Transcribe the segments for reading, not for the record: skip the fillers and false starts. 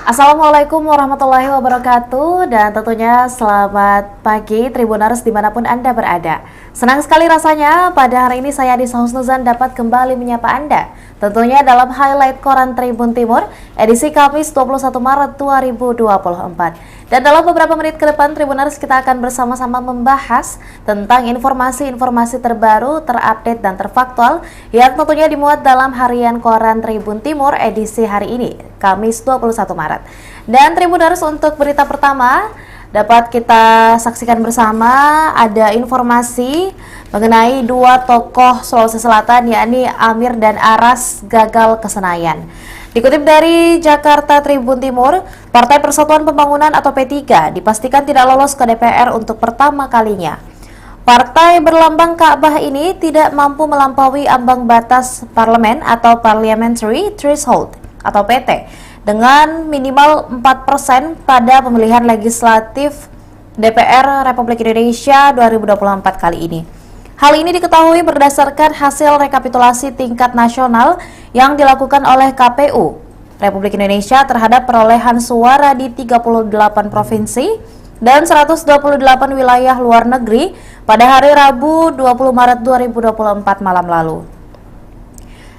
Assalamualaikum warahmatullahi wabarakatuh dan tentunya selamat pagi Tribuners dimanapun Anda berada. Senang sekali rasanya pada hari ini saya Adisa Husnuzan dapat kembali menyapa Anda. Tentunya dalam highlight Koran Tribun Timur edisi Kamis 21 Maret 2024. Dan dalam beberapa menit ke depan Tribuners kita akan bersama-sama membahas tentang informasi-informasi terbaru, terupdate dan terfaktual yang tentunya dimuat dalam harian Koran Tribun Timur edisi hari ini, Kamis 21 Maret. Dan Tribuners untuk berita pertama dapat kita saksikan bersama ada informasi mengenai dua tokoh Sulawesi Selatan yakni Amir dan Aras gagal ke Senayan. Dikutip dari Jakarta Tribun Timur, Partai Persatuan Pembangunan atau P3 dipastikan tidak lolos ke DPR untuk pertama kalinya. Partai berlambang Ka'bah ini tidak mampu melampaui ambang batas parlemen atau Parliamentary Threshold atau PT dengan minimal 4% pada pemilihan legislatif DPR Republik Indonesia 2024 kali ini. Hal ini diketahui berdasarkan hasil rekapitulasi tingkat nasional yang dilakukan oleh KPU Republik Indonesia terhadap perolehan suara di 38 provinsi dan 128 wilayah luar negeri pada hari Rabu 20 Maret 2024 malam lalu.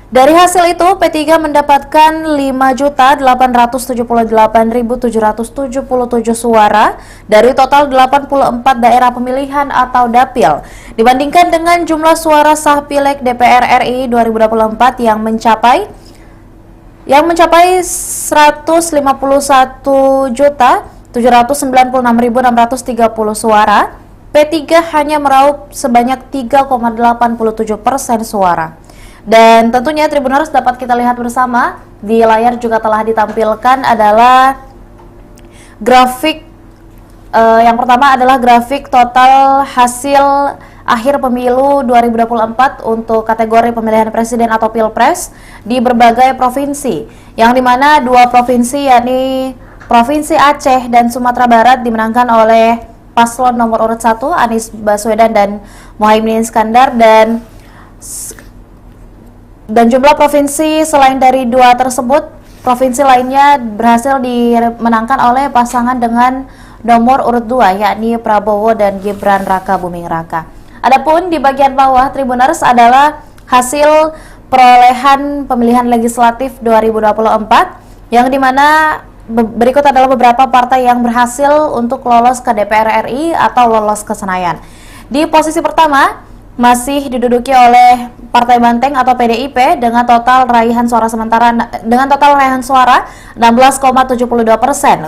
Dari hasil itu, P3 mendapatkan 5.878.777 suara dari total 84 daerah pemilihan atau dapil, dibandingkan dengan jumlah suara sah pileg DPR RI 2024 yang mencapai 151.796.630 suara. P3 hanya meraup sebanyak 3,87% suara. Dan tentunya Tribuners dapat kita lihat bersama di layar juga telah ditampilkan adalah grafik yang pertama adalah grafik total hasil akhir pemilu 2024 untuk kategori pemilihan presiden atau pilpres di berbagai provinsi, yang dimana dua provinsi yakni Provinsi Aceh dan Sumatera Barat dimenangkan oleh paslon nomor urut 1 Anies Baswedan dan Muhaimin Iskandar, dan jumlah provinsi selain dari dua tersebut, provinsi lainnya berhasil dimenangkan oleh pasangan dengan nomor urut 2 yakni Prabowo dan Gibran Raka Buming Raka. Adapun di bagian bawah Tribuners adalah hasil perolehan pemilihan legislatif 2024 yang dimana berikut adalah beberapa partai yang berhasil untuk lolos ke DPR RI atau lolos ke Senayan. Di posisi pertama masih diduduki oleh Partai Banteng atau PDIP dengan total raihan suara 16,72%,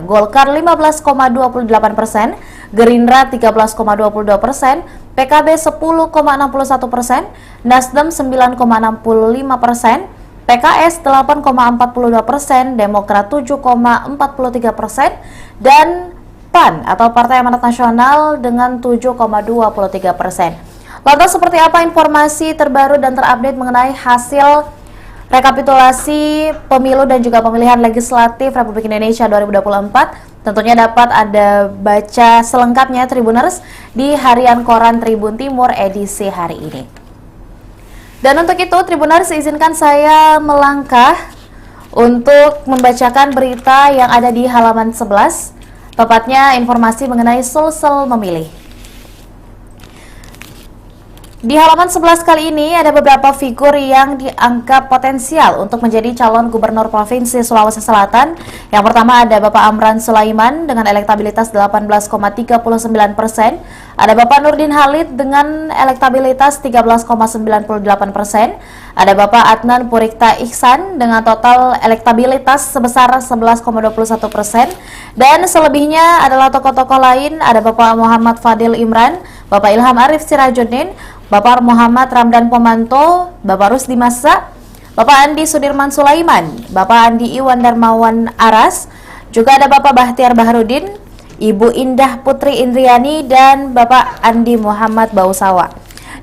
Golkar 15,28%, Gerindra 13,22%, PKB 10,61%, Nasdem 9,65%, PKS 8,42%, Demokrat 7,43%, dan PAN atau Partai Amanat Nasional dengan 7,23%. Lantas seperti apa informasi terbaru dan terupdate mengenai hasil rekapitulasi pemilu dan juga pemilihan legislatif Republik Indonesia 2024? Tentunya dapat Anda baca selengkapnya Tribuners di harian Koran Tribun Timur edisi hari ini. Dan untuk itu Tribuners izinkan saya melangkah untuk membacakan berita yang ada di halaman 11, tepatnya informasi mengenai Sulsel memilih. Di halaman 11 kali ini ada beberapa figur yang dianggap potensial untuk menjadi calon gubernur Provinsi Sulawesi Selatan. Yang pertama ada Bapak Amran Sulaiman dengan elektabilitas 18,39%. Ada Bapak Nurdin Halid dengan elektabilitas 13,98%. Ada Bapak Adnan Purikta Ihsan dengan total elektabilitas sebesar 11,21%. Dan selebihnya adalah tokoh-tokoh lain, ada Bapak Muhammad Fadil Imran, Bapak Ilham Arif Sirajuddin, Bapak Muhammad Ramdan Pomanto, Bapak Rusdi Massa, Bapak Andi Sudirman Sulaiman, Bapak Andi Iwan Darmawan Aras, juga ada Bapak Bahtiar Baharudin, Ibu Indah Putri Indriani, dan Bapak Andi Muhammad Bausawa.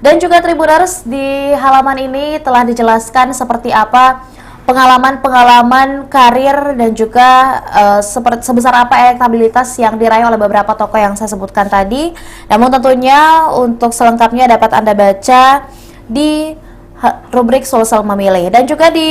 Dan juga Tribuners di halaman ini telah dijelaskan seperti apa pengalaman karir dan juga sebesar apa elektabilitas yang diraih oleh beberapa tokoh yang saya sebutkan tadi. Namun tentunya untuk selengkapnya dapat Anda baca di rubrik Sulsel memilih. Dan juga di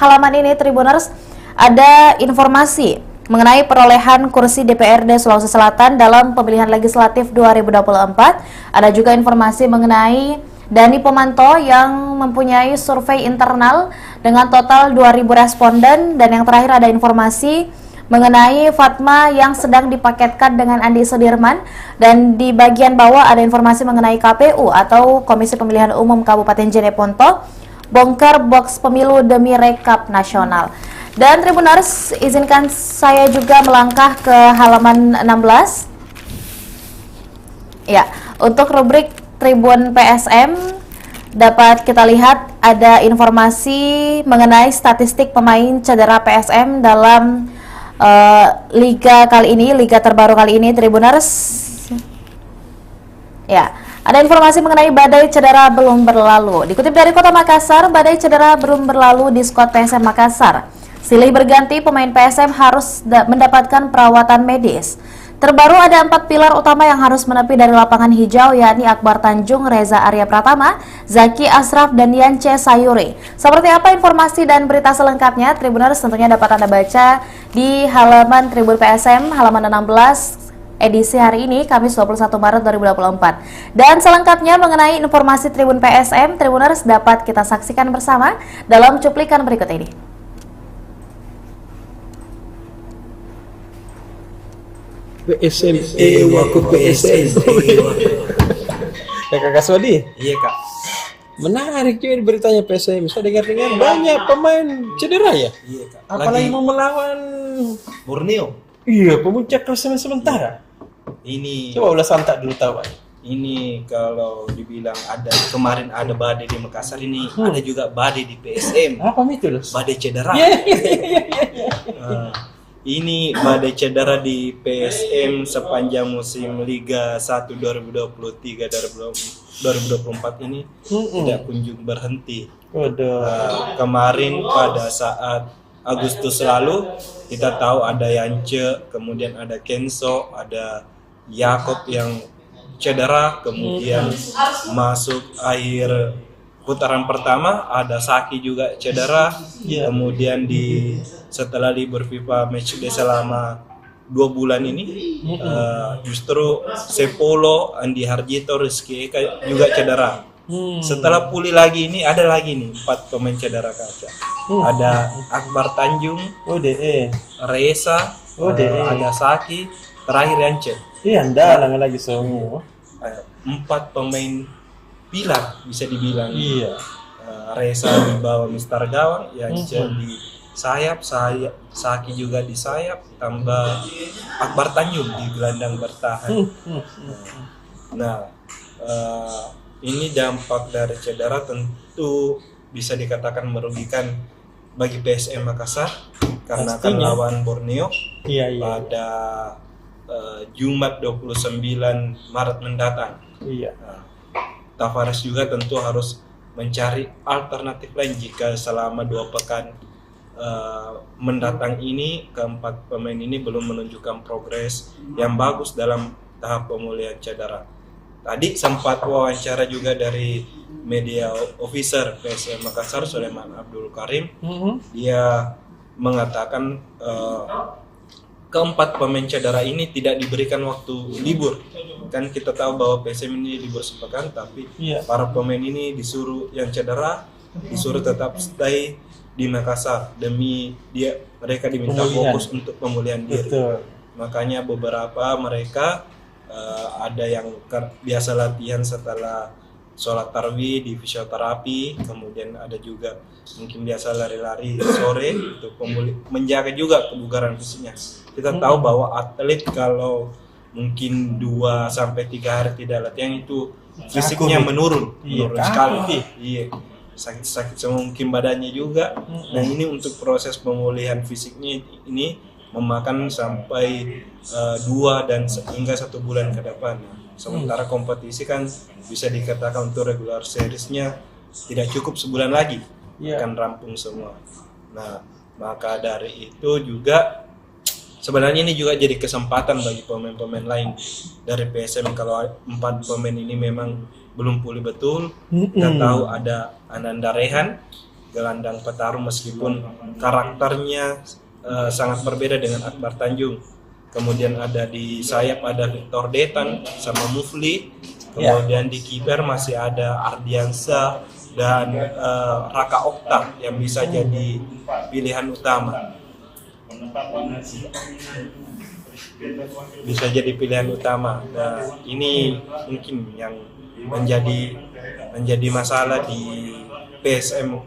halaman ini Tribuners ada informasi mengenai perolehan kursi DPRD Sulawesi Selatan dalam pemilihan legislatif 2024. Ada juga informasi mengenai Dani Pomanto yang mempunyai survei internal dengan total 2.000 responden, dan yang terakhir ada informasi mengenai Fatma yang sedang dipaketkan dengan Andi Sudirman, dan di bagian bawah ada informasi mengenai KPU atau Komisi Pemilihan Umum Kabupaten Jeneponto bongkar box pemilu demi rekap nasional. Dan Tribuners, izinkan saya juga melangkah ke halaman 16. Ya, untuk rubrik Tribun PSM dapat kita lihat ada informasi mengenai statistik pemain cedera PSM dalam liga kali ini, liga terbaru kali ini, Tribuners. Ya, ada informasi mengenai badai cedera belum berlalu. Dikutip dari Kota Makassar, badai cedera belum berlalu di skuad PSM Makassar. Silih berganti pemain PSM harus mendapatkan perawatan medis. Terbaru ada 4 pilar utama yang harus menepi dari lapangan hijau, yakni Akbar Tanjung, Reza Arya Pratama, Zaki Asraf, dan Yance Sayuri. Seperti apa informasi dan berita selengkapnya, Tribuners tentunya dapat Anda baca di halaman Tribun PSM, halaman 16, edisi hari ini, Kamis 21 Maret 2024. Dan selengkapnya mengenai informasi Tribun PSM, Tribuners dapat kita saksikan bersama dalam cuplikan berikut ini. PSM, aku PSM. Ya Kakak Sodi? Iya Kak. Menarik juga beritanya PSM. Saya dengar-dengar banyak pemain cedera ya? Iya Kak. Apalagi mau melawan Borneo. Iya, pemuncak klasemen sementara. Ini Coba ulas santak dulu tahu. ini kalau dibilang kemarin ada badai di Makassar, ini ada juga badai di PSM. Apa itu, Los? Badai cedera. Iya. Ini badai cedera di PSM sepanjang musim Liga 1 2023-2024 ini tidak kunjung berhenti. Kemarin pada saat Agustus lalu kita tahu ada Yance, kemudian ada Kenso, ada Yakob yang cedera, kemudian masuk akhir putaran pertama ada Saki juga cedera, kemudian setelah libur FIFA Matchday selama 2 bulan ini justru Sepolo, Andi Harjito, Rizky Eka juga cedera. Setelah pulih lagi ini ada lagi nih 4 pemain cedera kaca. Ada Akbar Tanjung, Reza, ada Saki, terakhir Yance. Iya, anda lagi semua. 4 pemain pilar bisa dibilang. Iya. Reza di bawah Mister Gawang, Yance di sayap, Saki juga di sayap, tambah Akbar Tanjung di gelandang bertahan. Nah, ini dampak dari cedera tentu bisa dikatakan merugikan bagi PSM Makassar karena akan lawan Borneo pada Jumat 29 Maret mendatang. Tavares juga tentu harus mencari alternatif lain jika selama 2 pekan mendatang ini keempat pemain ini belum menunjukkan progres yang bagus dalam tahap pemulihan cedera. Tadi sempat wawancara juga dari media officer PSM Makassar, Sulaiman Abdul Karim. Dia mengatakan keempat pemain cedera ini tidak diberikan waktu libur. Kan kita tahu bahwa PSM ini libur sepekan, tapi para pemain ini disuruh yang cedera disuruh tetap stay di Makassar demi mereka diminta fokus untuk pemulihan diri. Makanya beberapa mereka ada yang biasa latihan setelah sholat tarawih di fisioterapi, kemudian ada juga mungkin biasa lari-lari sore untuk menjaga juga kebugaran fisiknya. Kita tahu bahwa atlet kalau mungkin 2-3 hari tidak latihan itu fisiknya menurun sekali. Sakit semungkin badannya juga. Nah, ini untuk proses pemulihan fisiknya ini memakan sampai 2 dan hingga 1 bulan ke depan. Sementara kompetisi kan bisa dikatakan untuk regular seriesnya tidak cukup sebulan lagi akan rampung semua. Nah, maka dari itu juga sebenarnya ini juga jadi kesempatan bagi pemain-pemain lain dari PSM. Kalau 4 pemain ini memang belum pulih betul, kita tahu ada Ananda Rehan, gelandang petarung, meskipun karakternya sangat berbeda dengan Akbar Tanjung. Kemudian ada di sayap ada Victor Detan sama Mufli. Kemudian di kiper masih ada Ardiansa dan Raka Okta yang bisa jadi pilihan utama. Bisa jadi pilihan utama. Nah, ini mungkin yang menjadi masalah di PSM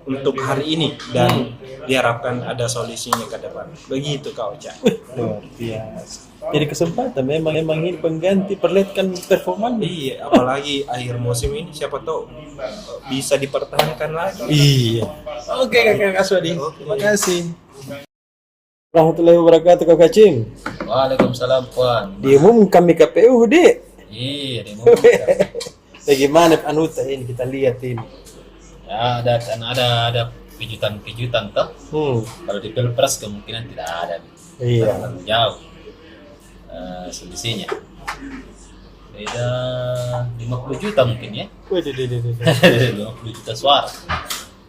untuk hari ini dan diharapkan ada solusinya ke depan. Begitu Kak Ocha. Luar biasa. Jadi kesempatan memang ini pengganti perlihatkan performanya. Iya, apalagi akhir musim ini siapa tahu bisa dipertahankan lagi. Iya. Oke Kakak Aswadi. Terima kasih. Warahmatullahi wabarakatuh Kakak Cim. Waalaikumsalam Puan. Diumumkan di KPU, Dek. Iya, diumumkan. Bagaimana Anuta ini kita lihat ini. Ya, ada kejutan-kejutan toh. Kalau di Pilpres kemungkinan tidak ada. Iya. Terlalu jauh selisihnya. Beda 50 juta mungkin ya. Waduh. 50 juta suara.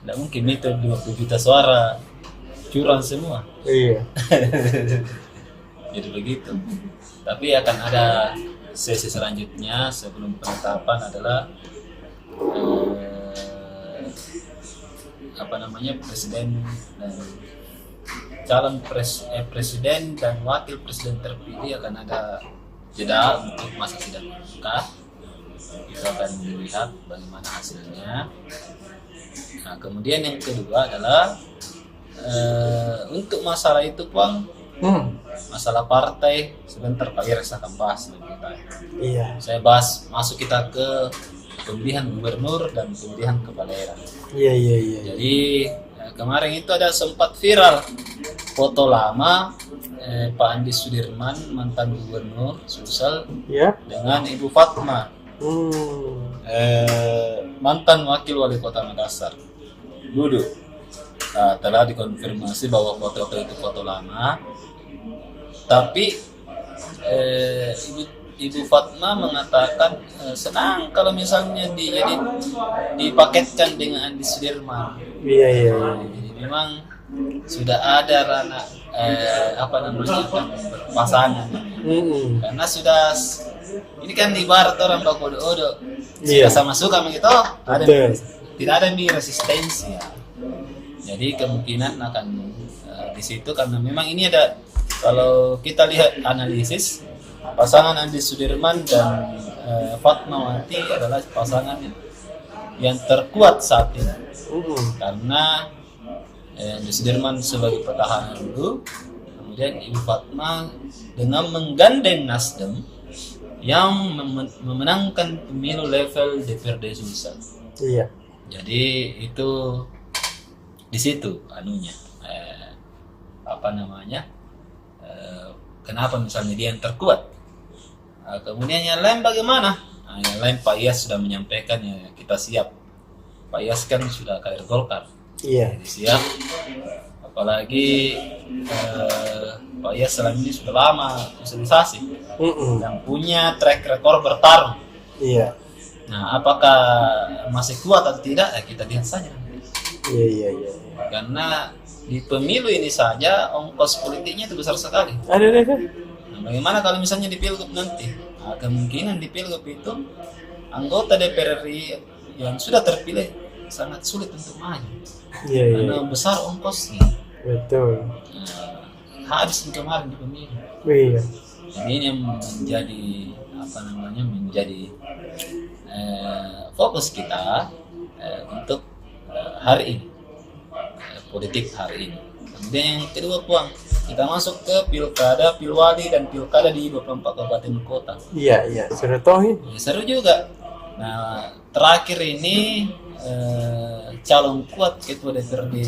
Tidak mungkin itu 50 juta suara curang semua. Iya. Jadi begitu. Tapi akan ada sesi selanjutnya sebelum penetapan adalah presiden dan presiden dan wakil presiden terpilih akan ada jeda untuk masa sidang MK. Kita akan melihat bagaimana hasilnya. Nah, kemudian yang kedua adalah untuk masalah itu Bang, masalah partai sebentar Pak Iris akan bahas lebih baik. Iya. Saya bahas masuk kita ke pemilihan gubernur dan pemilihan kepala daerah. Iya. Jadi kemarin itu ada sempat viral foto lama Pak Andi Sudirman mantan gubernur Sulsel dengan Ibu Fatma mantan wakil wali kota Makassar duduk. Telah dikonfirmasi bahwa foto itu foto lama, tapi Ibu Fatma mengatakan senang kalau misalnya dipaketkan dengan Andi Sudirman. Iya. Jadi memang sudah ada ranah berpasangan. Karena sudah ini kan di barat orang baku odo. Sudah sama suka begitu. Tidak ada resistensi ya. Jadi kemungkinan akan di situ karena memang ini ada, kalau kita lihat analisis pasangan Andi Sudirman dan Fatmawati adalah pasangan yang terkuat saat ini. Karena Andi Sudirman sebagai petahana dulu, kemudian Ibu Fatma dengan menggandeng Nasdem yang memenangkan pemilu level DPRD Sulsel. Iya. Jadi itu di situ kenapa misalnya dia yang terkuat. Kemudian yang lain bagaimana? Yang lain Pak Iyas sudah menyampaikan ya kita siap. Pak Iyas kan sudah kader Golkar. Iya. Jadi siap. Apalagi Pak Iyas selama ini sudah lama sosialisasi dan punya track record bertarung. Iya. Nah, apakah masih kuat atau tidak? Kita lihat saja. Iya. Karena di pemilu ini saja ongkos politiknya itu besar sekali. Ada. Nah, bagaimana kalau misalnya di pilgub nanti? Nah, kemungkinan di pilgub itu anggota DPR RI yang sudah terpilih sangat sulit untuk maju. Iya. Karena besar ongkosnya. Betul. Habis kemarin di pemilu. Iya. Jadi ini yang menjadi fokus kita untuk hari ini, politik hari ini. Kemudian yang kedua Puang, kita masuk ke pilkada, pilwali dan pilkada di 24 kabupaten kota. Iya, sudah tahu ini. Seru juga. Nah, terakhir ini calon kuat ketua DPRD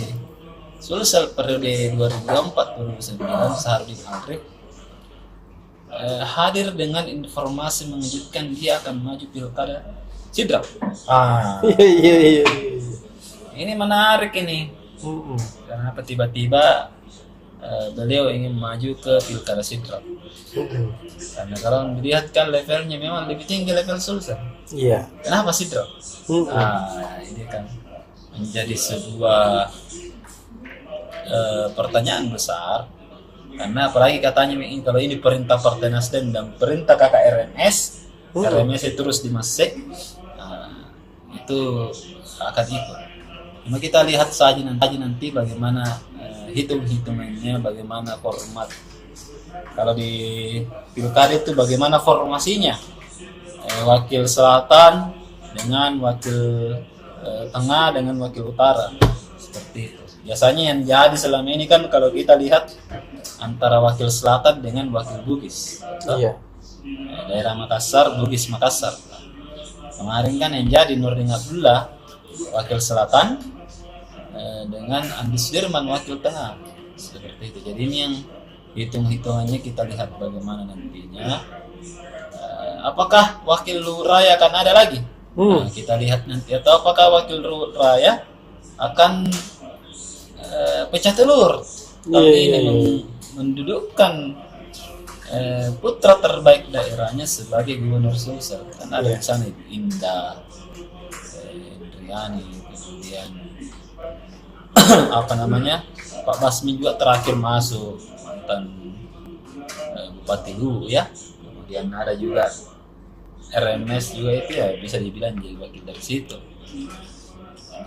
Sulsel periode 2004-2009 Saharudin Alrif hadir dengan informasi mengejutkan dia akan maju pilkada Sidrap. Iya. Ini menarik ini. Kenapa tiba-tiba beliau ingin maju ke pilkada Sidrap? Karena kalau dilihat kan levelnya memang lebih tinggi level Sulsel. Iya. Kenapa Sidrap? Ini kan menjadi sebuah pertanyaan besar, karena apalagi katanya kalau ini perintah Partai Nasdem dan perintah KKRMS, RMS itu terus dimasek, itu akan ikut. Cuma kita lihat saja nanti bagaimana hitung-hitungannya, bagaimana format. Kalau di pilkada itu bagaimana formasinya, wakil selatan dengan wakil tengah dengan wakil utara, seperti itu. Biasanya yang jadi selama ini kan kalau kita lihat antara wakil selatan dengan wakil Bugis. Iya. Daerah Makassar, Bugis Makassar. Kemarin kan yang jadi Nurdin Abdullah wakil selatan dengan Andi Sudirman wakil tengah, seperti itu. Jadi ini yang hitung-hitungannya kita lihat bagaimana nantinya. Apakah wakil lurah akan ada lagi? Nah, kita lihat nanti. Atau apakah wakil lurah akan pecah telur? Kalau ini mendudukkan putra terbaik daerahnya sebagai gubernur Sulsel. Kan ada di sana Ibu Indah, Indriani, kemudian Pak Basmi juga terakhir masuk, mantan Bupati Luwu ya. Kemudian ada juga RMS juga itu ya bisa dibilang jadi wakil dari situ.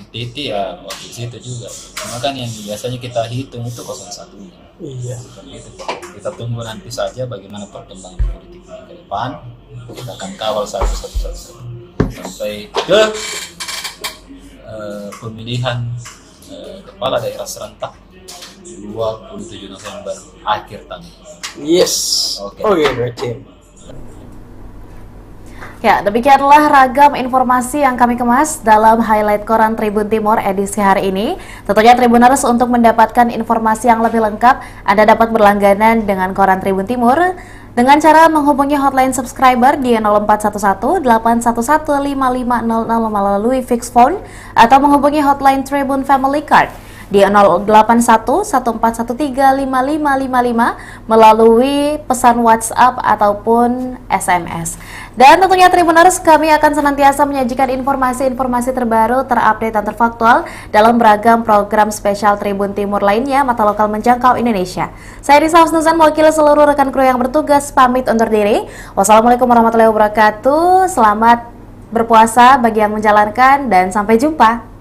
Titi ya wakil situ juga. Cuma kan yang biasanya kita hitung itu 01-nya. Iya. Gitu. Kita tunggu nanti saja bagaimana perkembangan politik ke depan. Kita akan kawal satu-satu sampai ke pemilihan kepala daerah serentak 27 November akhir tahun. Yes. Oke, Kacim. Ya, demikianlah ragam informasi yang kami kemas dalam highlight Koran Tribun Timur edisi hari ini. Tentunya Tribuners untuk mendapatkan informasi yang lebih lengkap, Anda dapat berlangganan dengan Koran Tribun Timur dengan cara menghubungi hotline subscriber di 0411 811 5500 melalui fixed phone atau menghubungi hotline Tribun Family Card di 081 1413 5555 melalui pesan WhatsApp ataupun SMS. Dan tentunya Tribuners, kami akan senantiasa menyajikan informasi-informasi terbaru, terupdate dan terfaktual dalam beragam program spesial Tribun Timur lainnya, mata lokal menjangkau Indonesia. Saya Risa Husnuzan, mewakili seluruh rekan kru yang bertugas, pamit undur diri. Wassalamualaikum warahmatullahi wabarakatuh. Selamat berpuasa bagi yang menjalankan dan sampai jumpa.